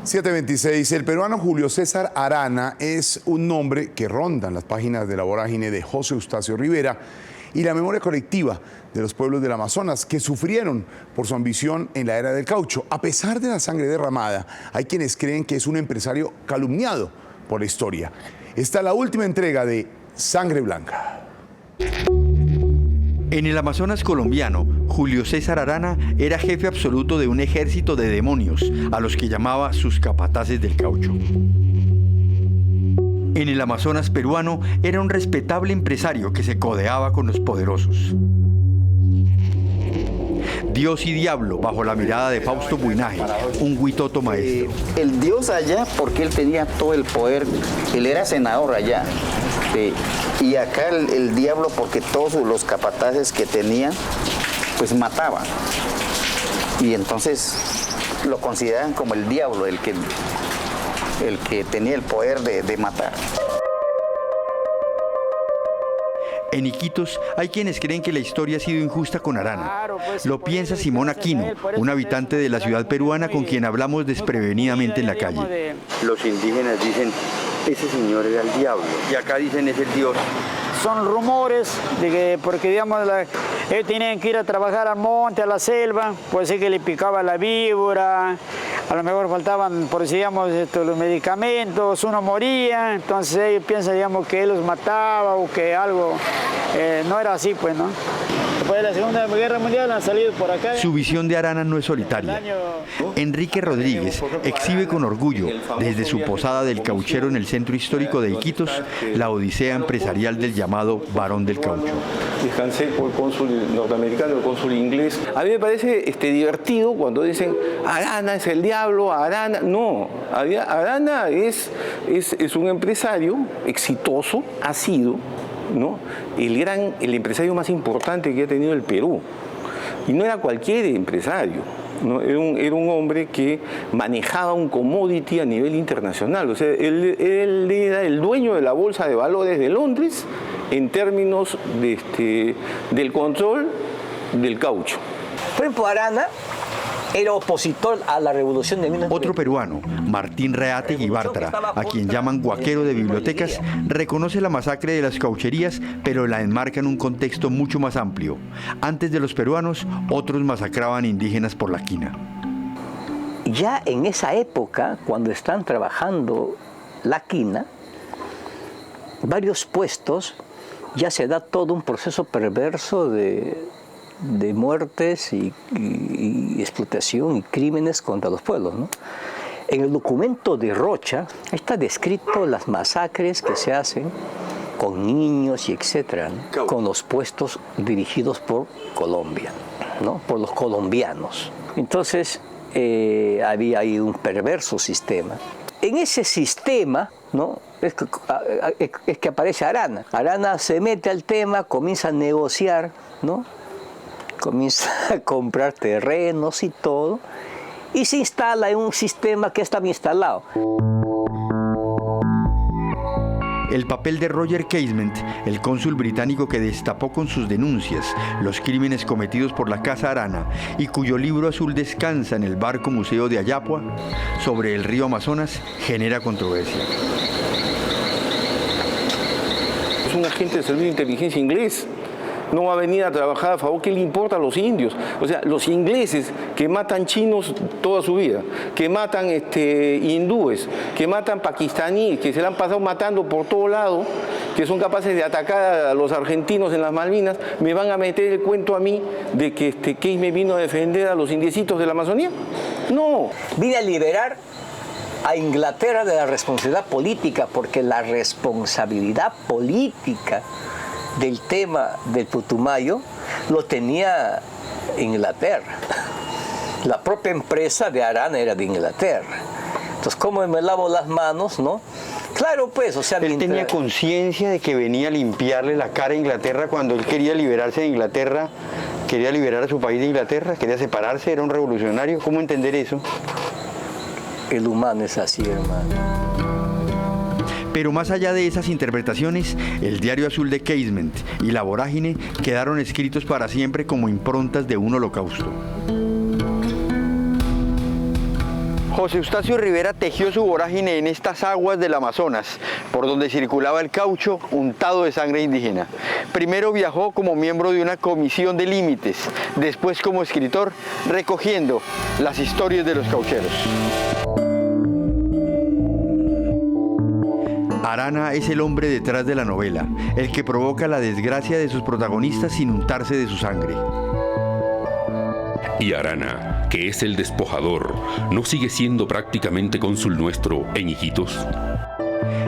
...7:26... El peruano Julio César Arana es un nombre que ronda en las páginas de la vorágine de José Eustacio Rivera y la memoria colectiva de los pueblos del Amazonas que sufrieron por su ambición en la era del caucho. A pesar de la sangre derramada, hay quienes creen que es un empresario calumniado por la historia. Esta es la última entrega de Sangre Blanca. En el Amazonas colombiano, Julio César Arana era jefe absoluto de un ejército de demonios, a los que llamaba sus capataces del caucho. En el Amazonas peruano, era un respetable empresario que se codeaba con los poderosos. Dios y diablo, bajo la mirada de Fausto Buinaje, un huitoto maestro. El dios allá, porque él tenía todo el poder, él era senador allá. Y acá el diablo, porque todos los capataces que tenían, pues mataban. Y entonces lo consideraban como el diablo, el que tenía el poder de matar. En Iquitos hay quienes creen que la historia ha sido injusta con Arana. Lo piensa Simón Aquino, un habitante de la ciudad peruana con quien hablamos desprevenidamente en la calle. Los indígenas dicen, ese señor era el diablo, y acá dicen es el Dios. Son rumores de que, porque digamos, ellos tenían que ir a trabajar al monte, a la selva, puede ser que le picaba la víbora, a lo mejor faltaban, por digamos, los medicamentos, uno moría, entonces ellos piensan, digamos, que él los mataba o que algo, no era así, pues, ¿no? Después de la Segunda Guerra Mundial han salido por acá. Su visión de Arana no es solitaria. Enrique Rodríguez exhibe con orgullo, desde su posada del cauchero en el centro histórico de Iquitos, la odisea empresarial del llamado Barón del Caucho. Descansé por el cónsul norteamericano, el cónsul inglés. A mí me parece divertido cuando dicen Arana es el diablo, Arana. No, Arana es un empresario exitoso, ha sido, ¿no?, el empresario más importante que ha tenido el Perú. Y no era cualquier empresario, ¿no? Era un hombre que manejaba un commodity a nivel internacional. O sea, él era el dueño de la bolsa de valores de Londres en términos del control del caucho. Por ejemplo, Arana era opositor a la revolución de 19... Otro peruano, Martín Reategui Bartra, a quien llaman guaquero de bibliotecas, reconoce la masacre de las caucherías, pero la enmarca en un contexto mucho más amplio. Antes de los peruanos, otros masacraban indígenas por la quina. Ya en esa época, cuando están trabajando la quina, varios puestos, ya se da todo un proceso perverso de muertes y explotación y crímenes contra los pueblos, ¿no? En el documento de Rocha está descrito las masacres que se hacen con niños y etcétera, ¿no?, con los puestos dirigidos por Colombia, ¿no?, por los colombianos. Entonces había ahí un perverso sistema. En ese sistema, ¿no?, es que aparece Arana. Arana se mete al tema, comienza a negociar, ¿no?, comienza a comprar terrenos y todo, y se instala en un sistema que estaba instalado. El papel de Roger Casement, el cónsul británico que destapó con sus denuncias los crímenes cometidos por la Casa Arana y cuyo libro azul descansa en el Barco Museo de Ayapua, sobre el río Amazonas, genera controversia. Es un agente de servicio de inteligencia inglés. No va a venir a trabajar a favor. ¿Qué le importa a los indios? O sea, los ingleses que matan chinos toda su vida, que matan hindúes, que matan pakistaníes, que se la han pasado matando por todo lado, que son capaces de atacar a los argentinos en las Malvinas, ¿me van a meter el cuento a mí de que Keynes me vino a defender a los indiecitos de la Amazonía? No. Vine a liberar a Inglaterra de la responsabilidad política, porque la responsabilidad política del tema del Putumayo lo tenía Inglaterra. La propia empresa de Arana era de Inglaterra. Entonces, ¿cómo me lavo las manos, no? Claro, pues, o sea... Él tenía conciencia de que venía a limpiarle la cara a Inglaterra cuando él quería liberarse de Inglaterra, quería liberar a su país de Inglaterra, quería separarse, era un revolucionario. ¿Cómo entender eso? El humano es así, hermano. Pero más allá de esas interpretaciones, el Diario Azul de Casement y La Vorágine quedaron escritos para siempre como improntas de un holocausto. José Eustacio Rivera tejió su vorágine en estas aguas del Amazonas, por donde circulaba el caucho untado de sangre indígena. Primero viajó como miembro de una comisión de límites, después como escritor, recogiendo las historias de los caucheros. Arana es el hombre detrás de la novela, el que provoca la desgracia de sus protagonistas sin untarse de su sangre. Y Arana, que es el despojador, ¿no sigue siendo prácticamente cónsul nuestro en Iquitos?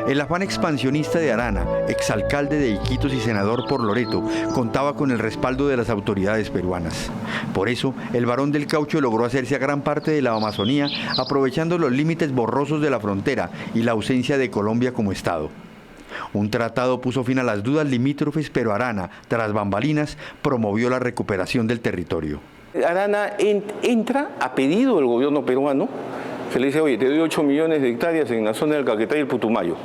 El afán expansionista de Arana, exalcalde de Iquitos y senador por Loreto, contaba con el respaldo de las autoridades peruanas. Por eso, el Barón del Caucho logró hacerse a gran parte de la Amazonía, aprovechando los límites borrosos de la frontera y la ausencia de Colombia como Estado. Un tratado puso fin a las dudas limítrofes, pero Arana, tras bambalinas, promovió la recuperación del territorio. Arana entra a pedido del gobierno peruano, que le dice, oye, te doy 8 millones de hectáreas en la zona del Caquetá y el Putumayo.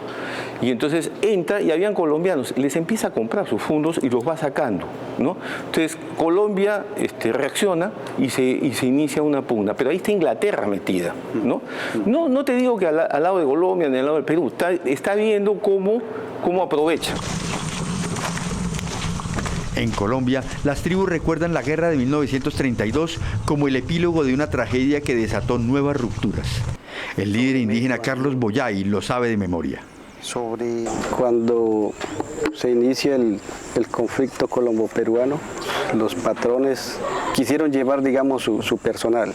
Y entonces entra y habían colombianos, les empieza a comprar sus fondos y los va sacando, ¿no? Entonces Colombia reacciona y se inicia una pugna, pero ahí está Inglaterra metida, ¿no? No te digo que al lado de Colombia ni al lado del Perú, está viendo cómo aprovecha. En Colombia, las tribus recuerdan la guerra de 1932 como el epílogo de una tragedia que desató nuevas rupturas. El líder indígena Carlos Boyay lo sabe de memoria. Cuando se inicia el conflicto colombo-peruano, los patrones quisieron llevar, digamos, su personal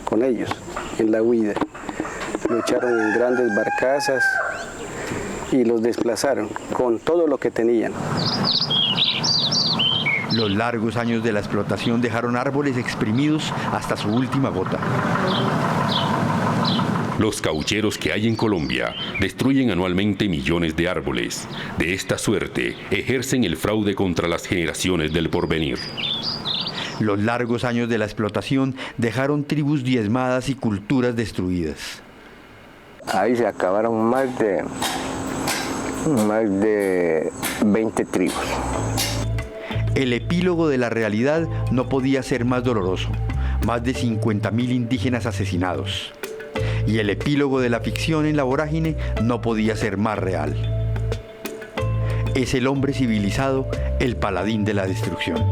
con ellos en la huida. Lucharon en grandes barcazas y los desplazaron con todo lo que tenían. Los largos años de la explotación dejaron árboles exprimidos hasta su última gota. Los caucheros que hay en Colombia destruyen anualmente millones de árboles. De esta suerte, ejercen el fraude contra las generaciones del porvenir. Los largos años de la explotación dejaron tribus diezmadas y culturas destruidas. Ahí se acabaron más de 20 tribus. El epílogo de la realidad no podía ser más doloroso. Más de 50.000 indígenas asesinados. Y el epílogo de la ficción en La Vorágine no podía ser más real. Es el hombre civilizado, el paladín de la destrucción.